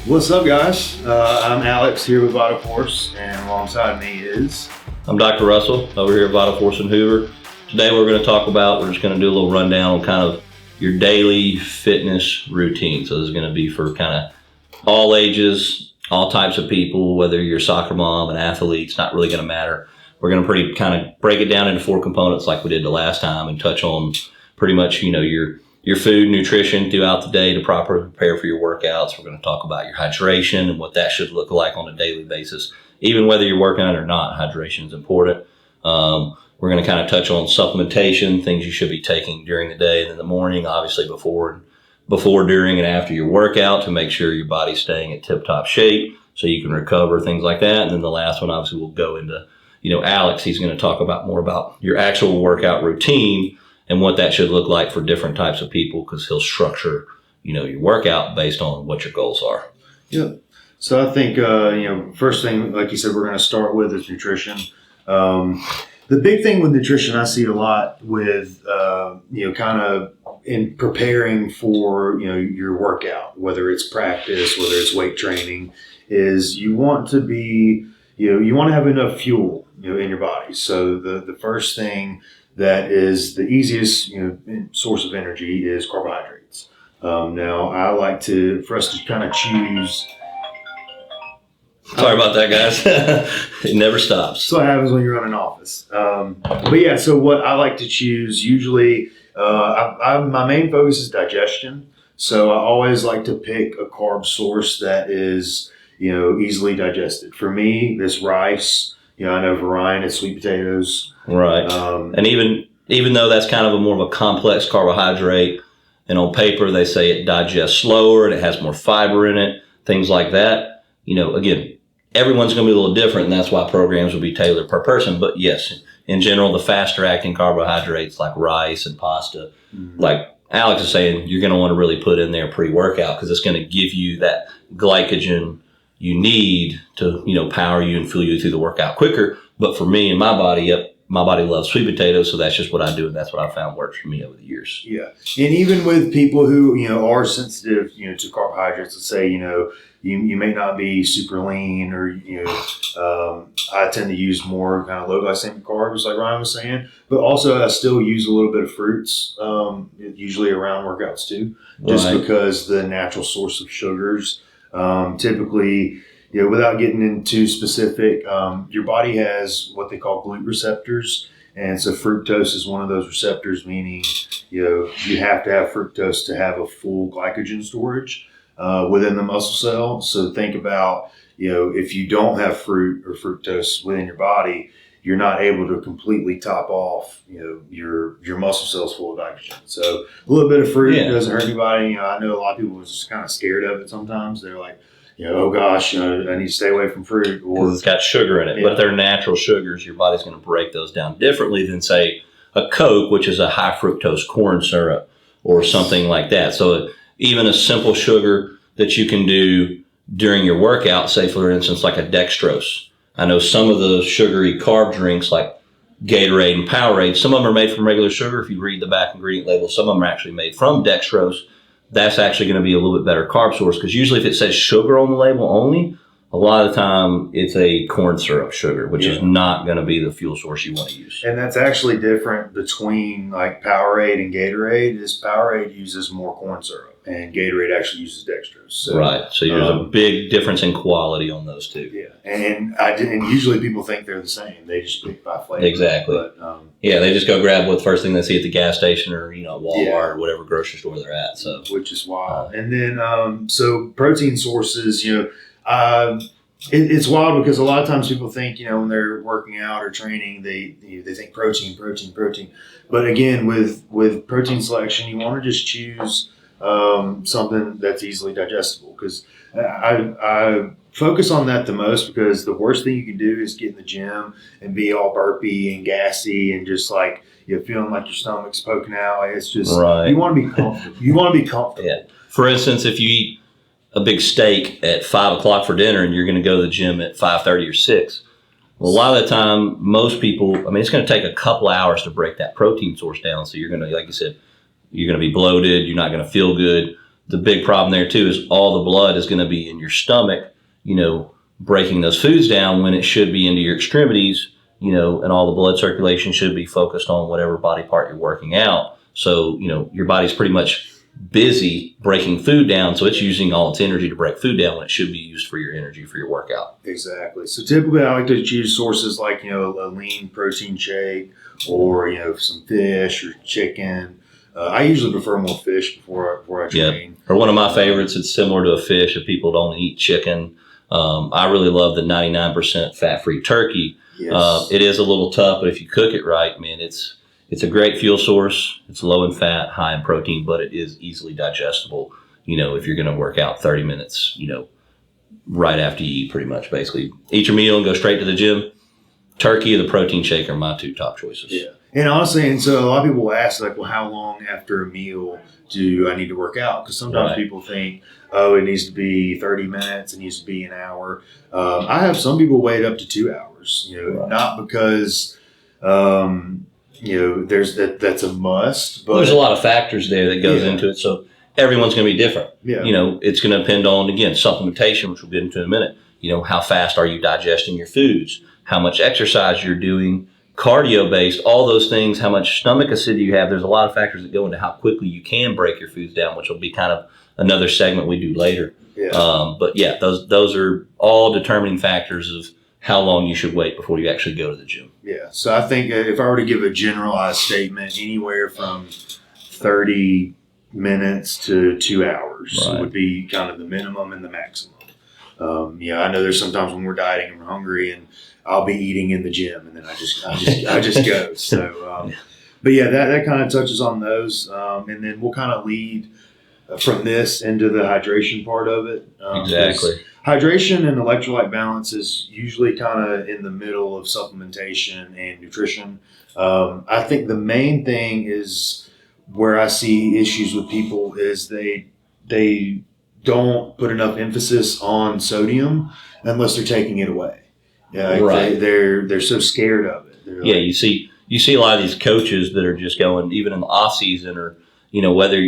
What's up, guys? I'm Alex here with Vital Force, and alongside me is... I'm Dr. Russell over here at Vital Force in Hoover. Today we're going to talk about, we're just going to do a little rundown on kind of your daily fitness routine. So this is going to be for kind of all ages, all types of people, whether you're a soccer mom, an athlete, it's not really going to matter. We're going to pretty kind of break it down into 4 components like we did the last time and touch on pretty much, your food, nutrition throughout the day to properly prepare for your workouts. We're going to talk about your hydration and what that should look like on a daily basis. Even whether you're working out or not, hydration is important. We're going to kind of touch on supplementation, things you should be taking during the day and in the morning, obviously before, during, and after your workout to make sure your body's staying in tip-top shape so you can recover, things like that. And then the last one, obviously, we'll go into, Alex, he's going to talk about more about your actual workout routine and what that should look like for different types of people, because he'll structure, your workout based on what your goals are. Yeah. So I think, first thing, like you said, we're going to start with is nutrition. The big thing with nutrition I see a lot with, kind of in preparing for, your workout, whether it's practice, whether it's weight training, is you want to be, you want to have enough fuel, in your body. So the first thing that is the easiest, source of energy is carbohydrates. Now, I like for us to kind of choose. Sorry about that, guys. It never stops. So what happens when you run an office. But yeah, so what I like to choose usually, my main focus is digestion. So I always like to pick a carb source that is, easily digested. For me, this rice. I know for Ryan, it's sweet potatoes. Right. And even though that's kind of more of a complex carbohydrate, and on paper they say it digests slower and it has more fiber in it, things like that, again, everyone's going to be a little different, and that's why programs will be tailored per person. But yes, in general, the faster acting carbohydrates like rice and pasta, like Alex is saying, you're going to want to really put in there pre-workout because it's going to give you that glycogen you need to, power you and fuel you through the workout quicker. But for me and my body, my body loves sweet potatoes, so that's just what I do, and that's what I found works for me over the years. Yeah, and even with people who, are sensitive, to carbohydrates, let's say, you may not be super lean or, I tend to use more kind of low glycemic carbs like Ryan was saying, but also I still use a little bit of fruits, usually around workouts too, just Right. because the natural source of sugars, typically, without getting into specific, your body has what they call GLUT receptors. And so fructose is one of those receptors, meaning, you have to have fructose to have a full glycogen storage within the muscle cell. So think about, if you don't have fruit or fructose within your body, you're not able to completely top off, your muscle cells full of glycogen. So a little bit of fruit doesn't hurt anybody. I know a lot of people are just kind of scared of it sometimes. They're like, oh gosh, I need to stay away from fruit. Because it's got sugar in it. But if they're natural sugars, your body's going to break those down differently than, say, a Coke, which is a high fructose corn syrup or something like that. So even a simple sugar that you can do during your workout, say, for instance, like a dextrose. I know some of the sugary carb drinks like Gatorade and Powerade, some of them are made from regular sugar. If you read the back ingredient label, some of them are actually made from dextrose. That's actually going to be a little bit better carb source, because usually if it says sugar on the label only, a lot of the time it's a corn syrup sugar, which is not going to be the fuel source you want to use. And that's actually different between like Powerade and Gatorade. Is Powerade uses more corn syrup and Gatorade actually uses dextrose. So, right. So there's a big difference in quality on those two. Yeah. And usually people think they're the same. They just pick by flavor. Exactly. But, they just go grab what first thing they see at the gas station or, Walmart or whatever grocery store they're at. So, which is wild. And then, so protein sources, it's wild because a lot of times people think, when they're working out or training, they think protein. But again, with protein selection, you want to just choose something that's easily digestible, because I focus on that the most, because the worst thing you can do is get in the gym and be all burpy and gassy and just like feeling like your stomach's poking out. It's just you want to be comfortable. Yeah. For instance, if you eat a big steak at 5 o'clock for dinner and you're going to go to the gym at 5:30 or 6, well, a lot of the time, most people, it's going to take a couple hours to break that protein source down. So you're going to, like you said, you're going to be bloated. You're not going to feel good. the big problem there too is all the blood is going to be in your stomach, breaking those foods down when it should be into your extremities, and all the blood circulation should be focused on whatever body part you're working out. So, your body's pretty much busy breaking food down, so it's using all its energy to break food down when it should be used for your energy for your workout. Exactly. So typically I like to choose sources like, a lean protein shake or, some fish or chicken. I usually prefer more fish before I train. Or one of my favorites, it's similar to a fish if people don't eat chicken. I really love the 99% fat-free turkey. Yes. It is a little tough, but if you cook it right, man, it's a great fuel source. It's low in fat, high in protein, but it is easily digestible, if you're going to work out 30 minutes, right after you eat, pretty much, basically. Eat your meal and go straight to the gym. Turkey or the protein shake are my two top choices. Yeah. And honestly, so a lot of people will ask, like, well, how long after a meal do I need to work out? Because sometimes people think, oh, it needs to be 30 minutes, it needs to be an hour. I have some people wait up to 2 hours, not because, there's that's a must. But there's a lot of factors there that goes into it. So everyone's going to be different. Yeah. It's going to depend on, again, supplementation, which we'll get into in a minute. How fast are you digesting your foods? How much exercise you're doing? Cardio-based, all those things, how much stomach acidity you have. There's a lot of factors that go into how quickly you can break your foods down, which will be kind of another segment we do later. Yeah. But yeah, those are all determining factors of how long you should wait before you actually go to the gym. Yeah. So I think if I were to give a generalized statement, anywhere from 30 minutes to 2 hours would be kind of the minimum and the maximum. I know there's sometimes when we're dieting and we're hungry and I'll be eating in the gym and then I just go. So, but yeah, that kind of touches on those. And then we'll kind of lead from this into the hydration part of it. Exactly. Hydration and electrolyte balance is usually kind of in the middle of supplementation and nutrition. I think the main thing is where I see issues with people is they don't put enough emphasis on sodium unless they're taking it away. Yeah, they're so scared of it. You see a lot of these coaches that are just going, even in the off season, or whether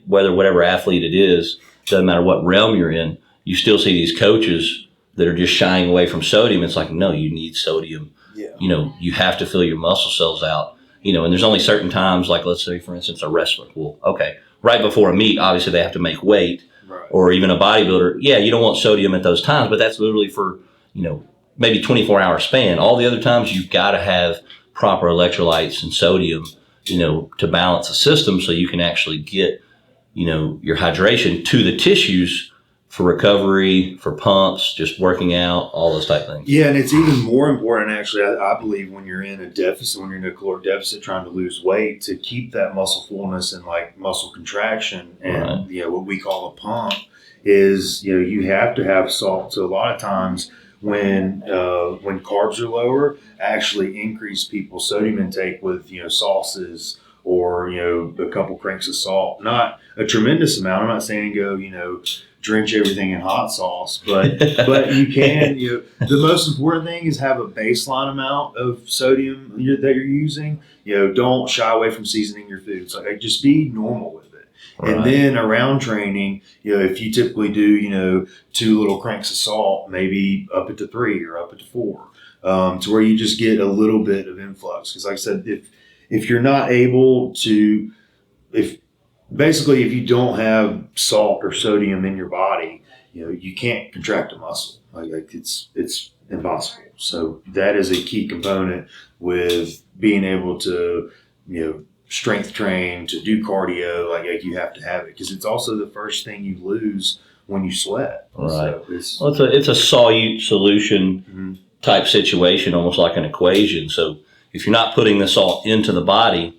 whatever athlete it is, doesn't matter what realm you're in, you still see these coaches that are just shying away from sodium. It's like, no, you need sodium. Yeah. You have to fill your muscle cells out. And there's only certain times, like let's say for instance a wrestler. Well, okay, right before a meet, obviously they have to make weight, or even a bodybuilder. Yeah, you don't want sodium at those times, but that's literally for maybe 24-hour span. All the other times you've got to have proper electrolytes and sodium, to balance the system so you can actually get, your hydration to the tissues for recovery, for pumps, just working out, all those type of things. Yeah, and it's even more important, actually, I believe, when you're in a deficit, when you're in a caloric deficit trying to lose weight, to keep that muscle fullness and like muscle contraction and, what we call a pump is, you have to have salt. So a lot of times, when carbs are lower, actually increase people's sodium intake with sauces or a couple cranks of salt. Not a tremendous amount. I'm not saying go drench everything in hot sauce, but you can. The most important thing is have a baseline amount of sodium that you're using. Don't shy away from seasoning your food. So just be normal with it. And then around training, if you typically do, 2 little cranks of salt, maybe up it to 3 or up it to 4, to where you just get a little bit of influx. Because like I said, if you're not able to, if you don't have salt or sodium in your body, you can't contract a muscle. Like it's impossible. So that is a key component with being able to, strength train, to do cardio. Like you have to have it because it's also the first thing you lose when you sweat. Right. So it's a solute solution type situation, almost like an equation. So if you're not putting the salt into the body,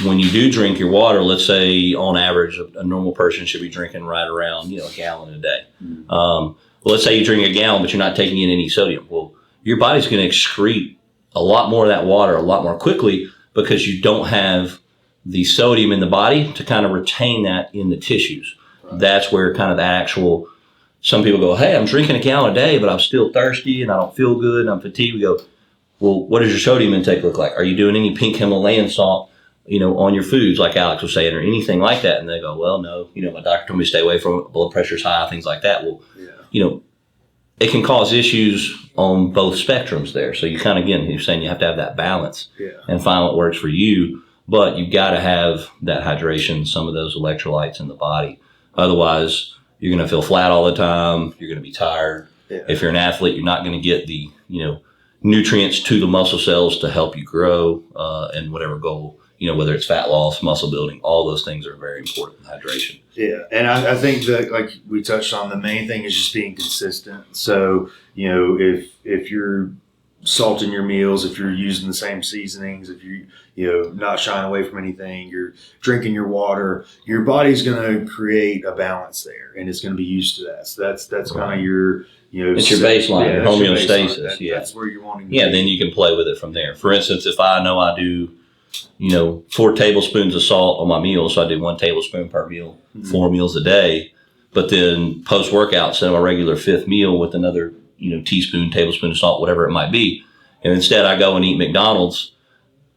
when you do drink your water, let's say on average a normal person should be drinking right around a gallon a day. Well, let's say you drink a gallon, but you're not taking in any sodium. Well, your body's going to excrete a lot more of that water a lot more quickly because you don't have the sodium in the body to kind of retain that in the tissues. Right. That's where kind of the actual, some people go, hey, I'm drinking a gallon a day, but I'm still thirsty and I don't feel good and I'm fatigued. We go, well, what does your sodium intake look like? Are you doing any pink Himalayan salt on your foods, like Alex was saying, or anything like that. And they go, well, no, my doctor told me to stay away from it. Blood pressure's high, things like that. Well, it can cause issues on both spectrums there. So you kind of, again, you're saying you have to have that balance and find what works for you. But you've got to have that hydration, some of those electrolytes in the body. Otherwise, you're going to feel flat all the time. You're going to be tired. Yeah. If you're an athlete, you're not going to get the, nutrients to the muscle cells to help you grow and whatever goal, whether it's fat loss, muscle building, all those things are very important in hydration. Yeah. And I think that, like we touched on, the main thing is just being consistent. So, if you're salting your meals, if you're using the same seasonings, if you not shying away from anything, you're drinking your water, your body's going to create a balance there, and it's going to be used to that. So that's kind of your it's your baseline, your homeostasis. That's where you're wanting to be. Then you can play with it from there. For instance, if I know I do 4 tablespoons of salt on my meals, so I do 1 tablespoon per meal, 4 meals a day, but then post workout, instead of a regular 5th meal with another teaspoon, tablespoon of salt, whatever it might be. And instead I go and eat McDonald's.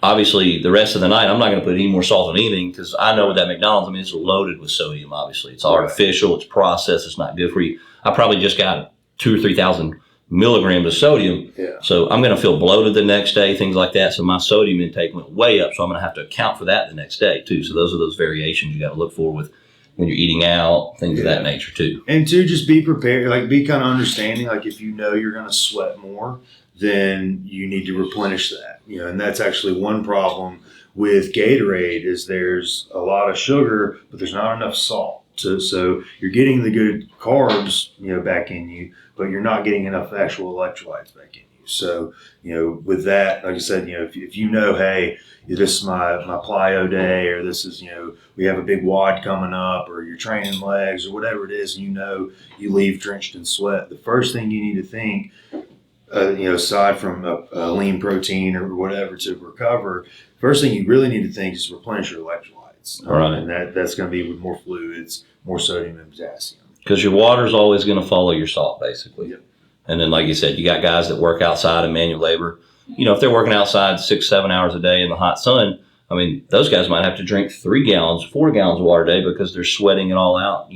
Obviously, the rest of the night, I'm not going to put any more salt on anything because I know with that McDonald's, it's loaded with sodium, obviously. It's artificial, it's processed, it's not good for you. I probably just got 2,000 or 3,000 milligrams of sodium. Yeah. So I'm going to feel bloated the next day, things like that. So my sodium intake went way up. So I'm going to have to account for that the next day too. So those are those variations you got to look for with when you're eating out, things of that nature too. And two, just be prepared, like be kind of understanding, like if you're going to sweat more, then you need to replenish that, and that's actually one problem with Gatorade is there's a lot of sugar, but there's not enough salt. So you're getting the good carbs, back in you, but you're not getting enough actual electrolytes back in you. So, with that, like I said, if hey, this is my plyo day, or this is, we have a big WOD coming up, or you're training legs or whatever it is, and you leave drenched in sweat, the first thing you need to think, aside from a lean protein or whatever to recover, first thing you really need to think is replenish your electrolytes. Right. And that's going to be with more fluids, more sodium and potassium. Because your water's always going to follow your salt, basically. Yep. And then, like you said, you got guys that work outside in manual labor. If they're working outside 6-7 hours a day in the hot sun, those guys might have to drink 3 gallons, 4 gallons of water a day because they're sweating it all out,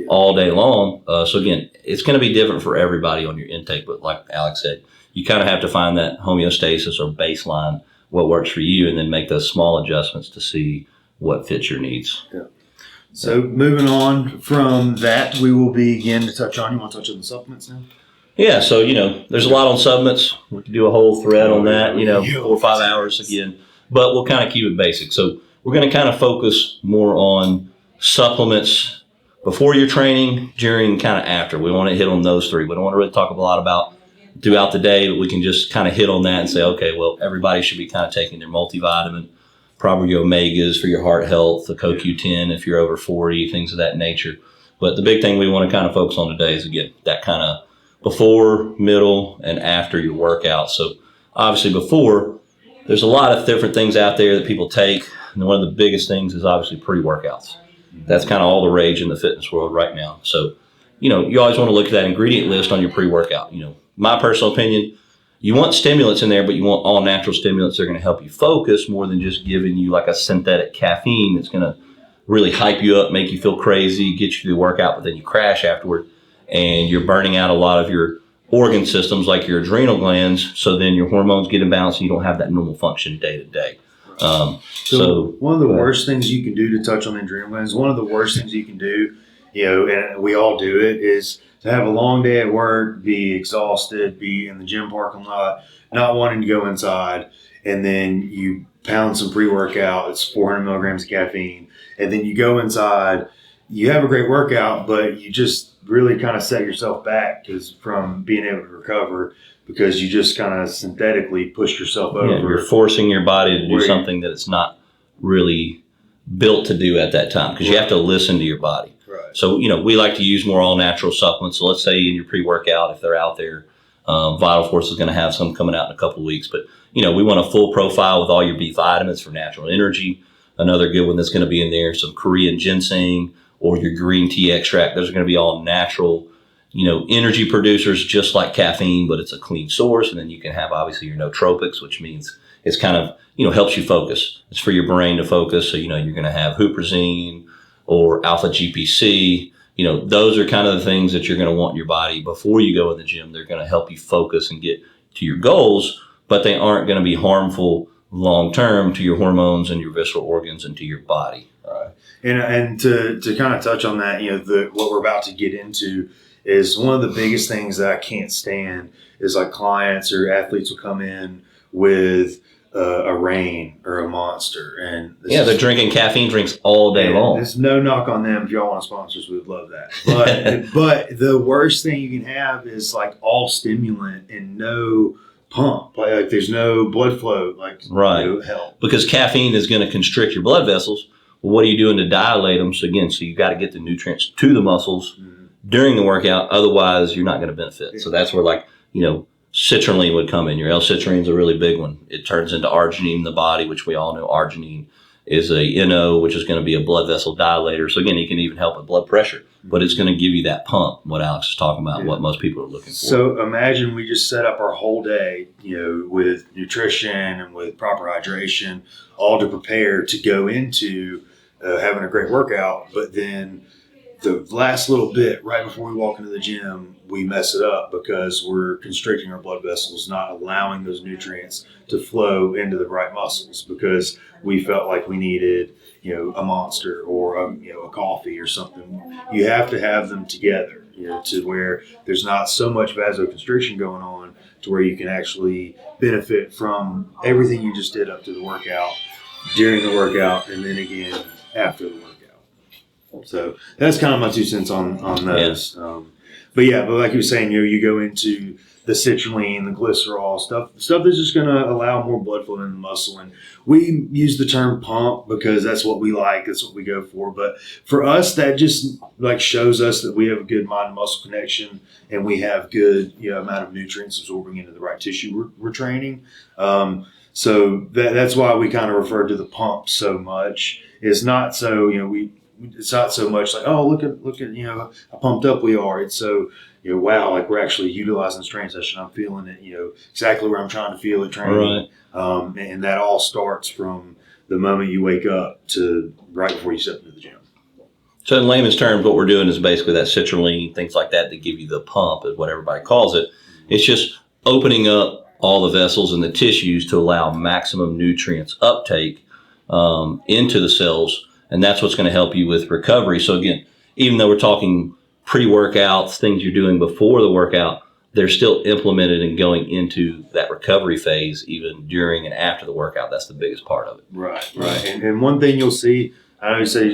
all day long. So again, it's going to be different for everybody on your intake. But like Alex said, you kind of have to find that homeostasis or baseline, what works for you, and then make those small adjustments to see what fits your needs. Yeah. So moving on from that, we will begin to touch on, you want to touch on the supplements now? Yeah, so, there's a lot on supplements. We could do a whole thread on that, 4 or 5 hours again. But we'll kind of keep it basic. So we're going to kind of focus more on supplements before your training, during, kind of after. We want to hit on those 3. We don't want to really talk a lot about throughout the day, but we can just kind of hit on that and say, okay, well, everybody should be kind of taking their multivitamin, probably your omegas for your heart health, the CoQ10 if you're over 40, things of that nature. But the big thing we want to kind of focus on today is, again, that kind of before, middle, and after your workout. So obviously before, there's a lot of different things out there that people take. And one of the biggest things is obviously pre-workouts. That's kind of all the rage in the fitness world right now. So, you always want to look at that ingredient list on your pre-workout. My personal opinion, you want stimulants in there, but you want all natural stimulants that are going to help you focus more than just giving you like a synthetic caffeine that's going to really hype you up, make you feel crazy, get you through the workout, but then you crash afterward and you're burning out a lot of your organ systems like your adrenal glands. So then your hormones get imbalanced and you don't have that normal function day to day. So one of the worst things you can do, to touch on the adrenal glands, one of the worst things you can do, and we all do it, is to have a long day at work, be exhausted, be in the gym parking lot, not wanting to go inside, and then you pound some pre-workout, it's 400 milligrams of caffeine, and then you go inside, you have a great workout, but you just really kind of set yourself back from being able to recover, because you just kind of synthetically push yourself over. Yeah, you're forcing your body to do something that it's not really built to do at that time, because you have to listen to your body. Right. So, we like to use more all-natural supplements. So let's say in your pre-workout, if they're out there, Vital Force is going to have some coming out in a couple of weeks. But, we want a full profile with all your B vitamins for natural energy. Another good one that's going to be in there, some Korean ginseng or your green tea extract. Those are going to be all natural energy producers just like caffeine, but it's a clean source. And then you can have obviously your nootropics, which means it's kind of, helps you focus. It's for your brain to focus. So, you're going to have huperzine or alpha GPC. Those are kind of the things that you're going to want in your body before you go in the gym. They're going to help you focus and get to your goals, but they aren't going to be harmful long term to your hormones and your visceral organs and to your body. Right. And to kind of touch on that, what we're about to get into is one of the biggest things that I can't stand is like clients or athletes will come in with a Reign or a Monster, and they're drinking caffeine drinks all day long. There's no knock on them. If y'all want sponsors, we would love that. But but the worst thing you can have is like all stimulant and no pump. Like there's no blood flow. Right. Help. Because caffeine is going to constrict your blood vessels. Well, what are you doing to dilate them? So you got to get the nutrients to the muscles during the workout. Otherwise, you're not going to benefit. Yeah. So that's where citrulline would come in. Your L-citrulline is a really big one. It turns into arginine in the body, which we all know arginine is a NO, which is going to be a blood vessel dilator. So again, it can even help with blood pressure, but it's going to give you that pump, what Alex is talking about, what most people are looking for. So imagine we just set up our whole day, with nutrition and with proper hydration, all to prepare to go into having a great workout, but then the last little bit right before we walk into the gym, we mess it up because we're constricting our blood vessels, not allowing those nutrients to flow into the right muscles because we felt like we needed, a Monster or a coffee or something. You have to have them together, to where there's not so much vasoconstriction going on to where you can actually benefit from everything you just did up to the workout, during the workout, and then again after the workout. So that's kind of my 2 cents on those. Yeah. But like you were saying, you go into the citrulline, the glycerol, stuff that's just going to allow more blood flow in the muscle. And we use the term pump because that's what we like. That's what we go for. But for us, that just shows us that we have a good mind-muscle connection and we have good amount of nutrients absorbing into the right tissue we're training. So that's why we kind of refer to the pump so much. It's not so, it's not so much like, oh, look at how pumped up we are. It's so, wow, we're actually utilizing this training session. I'm feeling it, exactly where I'm trying to feel it training. Right. And that all starts from the moment you wake up to right before you step into the gym. So in layman's terms, what we're doing is basically that citrulline, things like that give you the pump is what everybody calls it. It's just opening up all the vessels and the tissues to allow maximum nutrients uptake into the cells. And that's what's going to help you with recovery. So again, even though we're talking pre-workouts, things you're doing before the workout, they're still implemented and going into that recovery phase, even during and after the workout. That's the biggest part of it. Right. And one thing you'll see, I know you say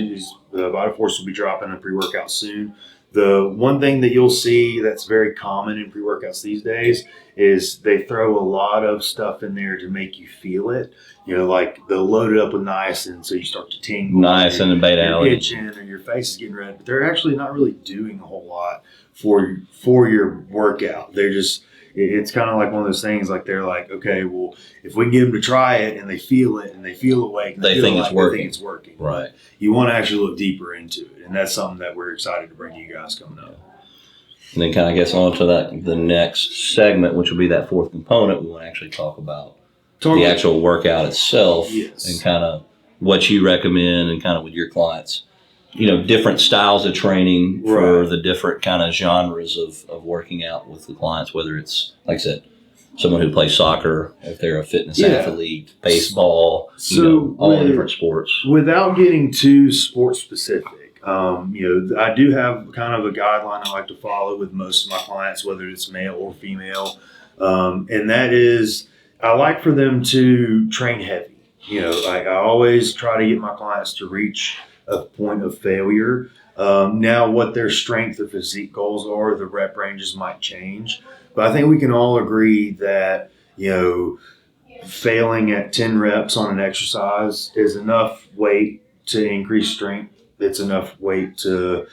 the VitaForce will be dropping a pre-workout soon. The one thing that you'll see that's very common in pre-workouts these days is they throw a lot of stuff in there to make you feel it. They'll load it up with niacin so you start to tingle. Niacin and beta-alanine. Itching or your face is getting red. But they're actually not really doing a whole lot for your workout. They're just, it's kind of like one of those things they're like, okay, well, if we can get them to try it and they feel it and they feel awake, they think it's working. They think it's working. Right. You want to actually look deeper into it. And that's something that we're excited to bring to you guys coming up. And then kind of gets on to the next segment, which will be that fourth component. We want to actually talk about the actual workout itself. Yes. And kind of what you recommend and kind of with your clients, different styles of training for the different kind of genres of working out with the clients, whether it's, like I said, someone who plays soccer, if they're a fitness athlete, baseball, all the different sports. Without getting too sport specific, I do have kind of a guideline I like to follow with most of my clients, whether it's male or female. And that is, I like for them to train heavy. I always try to get my clients to reach a point of failure. Now, what their strength or physique goals are, the rep ranges might change. But I think we can all agree that, failing at 10 reps on an exercise is enough weight to increase strength. It's enough weight to,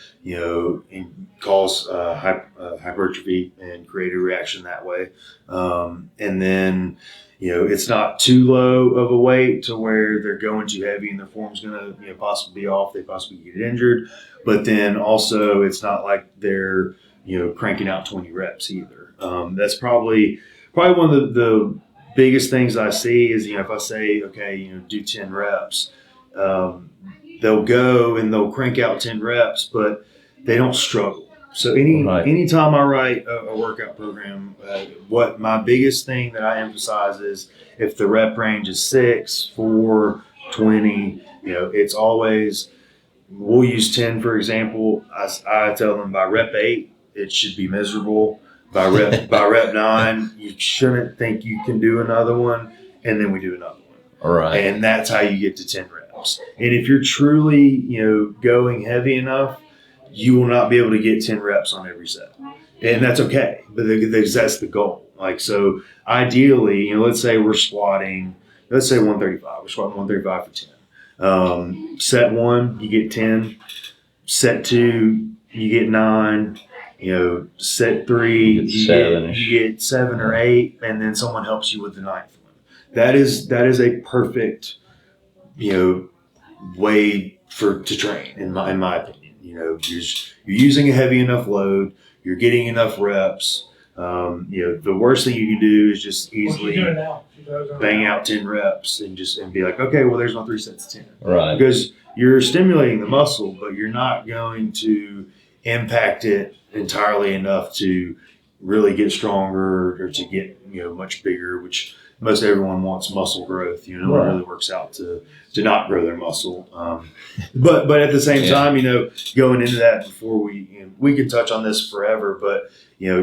cause hypertrophy and create a reaction that way. And then, it's not too low of a weight to where they're going too heavy and their form's going to, possibly be off. They possibly get injured. But then also it's not like they're cranking out 20 reps either. That's probably one of the biggest things I see is, if I say, okay, do 10 reps, they'll go and they'll crank out 10 reps, but they don't struggle. So anytime I write a workout program, what my biggest thing that I emphasize is if the rep range is 6, 4, 20, it's always, we'll use 10 for example. I tell them by rep 8, it should be miserable. By rep 9, you shouldn't think you can do another one, and then we do another one. All right. And that's how you get to 10 reps. And if you're truly, going heavy enough, you will not be able to get 10 reps on every set. And that's okay, but that's the goal. Like, so ideally, let's say we're squatting, let's say 135. We're squatting 135 for 10. Set 1, you get 10. Set 2, you get 9. Set 3, you get 7 or 8, and then someone helps you with the 9th one. That is a perfect, way to train in my opinion. You're using a heavy enough load, you're getting enough reps. The worst thing you can do is just easily bang out 10 reps and be like, okay, well, there's my 3 sets of 10. Right. Because you're stimulating the muscle, but you're not going to impact it entirely enough to really get stronger or to get much bigger, which most everyone wants muscle growth. It really works out to not grow their muscle. But at the same time, going into that before we can touch on this forever, but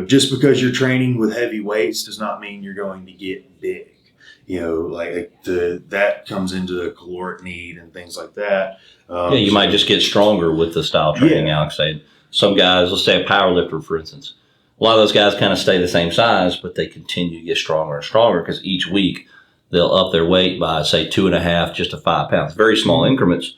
just because you're training with heavy weights does not mean you're going to get big. That comes into the caloric need and things like that. You might just get stronger with the style training, Alex. Some guys, let's say a power lifter, for instance, a lot of those guys kind of stay the same size, but they continue to get stronger and stronger because each week they'll up their weight by, say, 2.5 just to 5 pounds. Very small increments,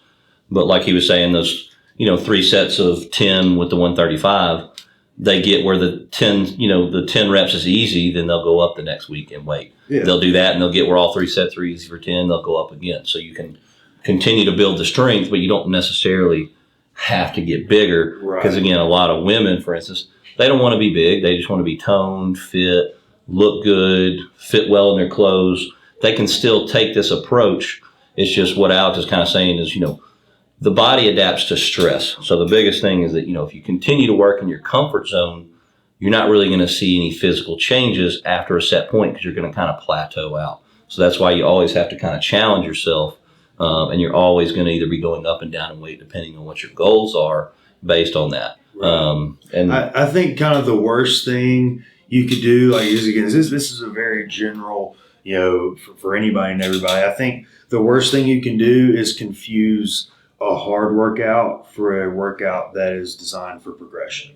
but like he was saying, those 3 sets of 10 with the 135, they get where the 10 reps is easy, then they'll go up the next week in weight. Yeah. They'll do that, and they'll get where all 3 sets are easy for 10. They'll go up again. So you can continue to build the strength, but you don't necessarily have to get bigger. Because, again, a lot of women, for instance, they don't want to be big. They just want to be toned, fit, look good, fit well in their clothes. They can still take this approach. It's just what Alex is kind of saying is, the body adapts to stress. So the biggest thing is that, if you continue to work in your comfort zone, you're not really going to see any physical changes after a set point because you're going to kind of plateau out. So that's why you always have to kind of challenge yourself, and you're always going to either be going up and down in weight depending on what your goals are based on that. Right. And I think kind of the worst thing you could do, this is a very general, for anybody and everybody. I think the worst thing you can do is confuse a hard workout for a workout that is designed for progression.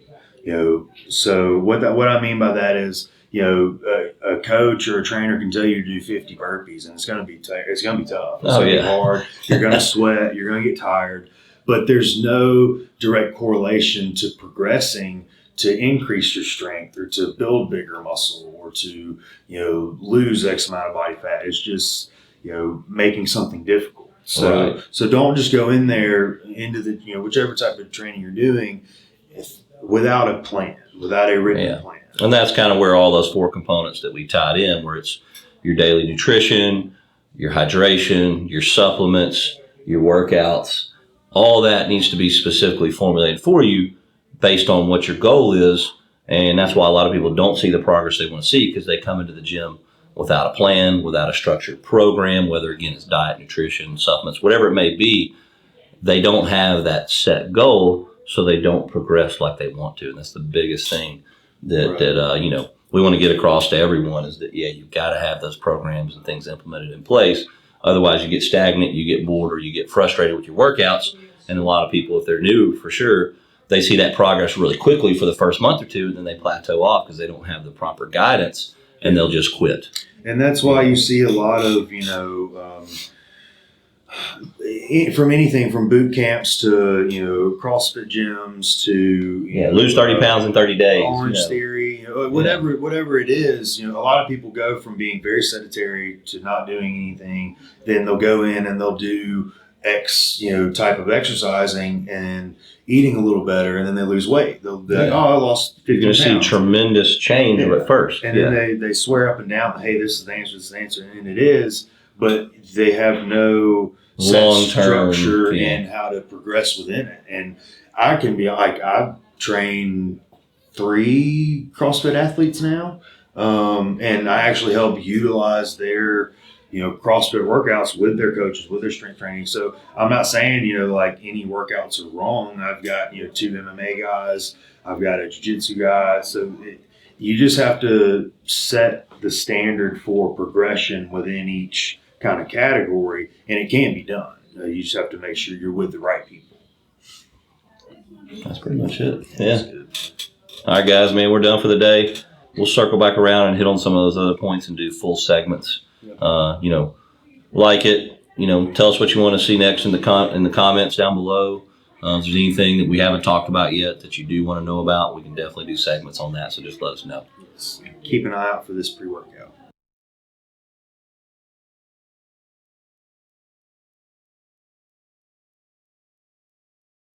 So what I mean by that is, a coach or a trainer can tell you to do 50 burpees, and it's going to be tough. It's going to be hard. You're going to sweat. You're going to get tired. But there's no direct correlation to progressing to increase your strength or to build bigger muscle or to, lose X amount of body fat. It's just, making something difficult. So don't just go in there into the, whichever type of training you're doing without a plan, without a written plan. And that's kind of where all those 4 components that we tied in, where it's your daily nutrition, your hydration, your supplements, your workouts, all that needs to be specifically formulated for you based on what your goal is. And that's why a lot of people don't see the progress they want to see because they come into the gym without a plan, without a structured program, whether, again, it's diet, nutrition, supplements, whatever it may be. They don't have that set goal, so they don't progress like they want to. And that's the biggest thing that we want to get across to everyone is that, you've got to have those programs and things implemented in place. Otherwise, you get stagnant, you get bored, or you get frustrated with your workouts. And a lot of people, if they're new, for sure, they see that progress really quickly for the first month or two, and then they plateau off because they don't have the proper guidance, and they'll just quit. And that's why you see a lot of, from anything from boot camps to, CrossFit gyms to, lose 30 pounds in 30 days. Orange Theory, whatever it is, a lot of people go from being very sedentary to not doing anything. Then they'll go in and they'll do X, type of exercising and eating a little better, and then they lose weight. They'll be like, Yeah. "Oh, I lost 50 You're going to see pounds." tremendous change Yeah. at first. And then they swear up and down, "Hey, this is the answer, this is the answer," and it is, but they have no set Long-term, structure yeah. in how to progress within it. And I can be like, I've trained 3 CrossFit athletes now, and I actually help utilize their CrossFit workouts with their coaches, with their strength training. So I'm not saying like any workouts are wrong. I've got 2 MMA guys, I've got a jiu-jitsu guy. So you just have to set the standard for progression within each kind of category, and it can be done. You just have to make sure you're with the right people. That's pretty much it. Yeah. All right, guys, man, we're done for the day. We'll circle back around and hit on some of those other points and do full segments. Like it. Tell us what you want to see next in the comments down below. If there's anything that we haven't talked about yet that you do want to know about, we can definitely do segments on that. So just let us know. Keep an eye out for this pre-workout.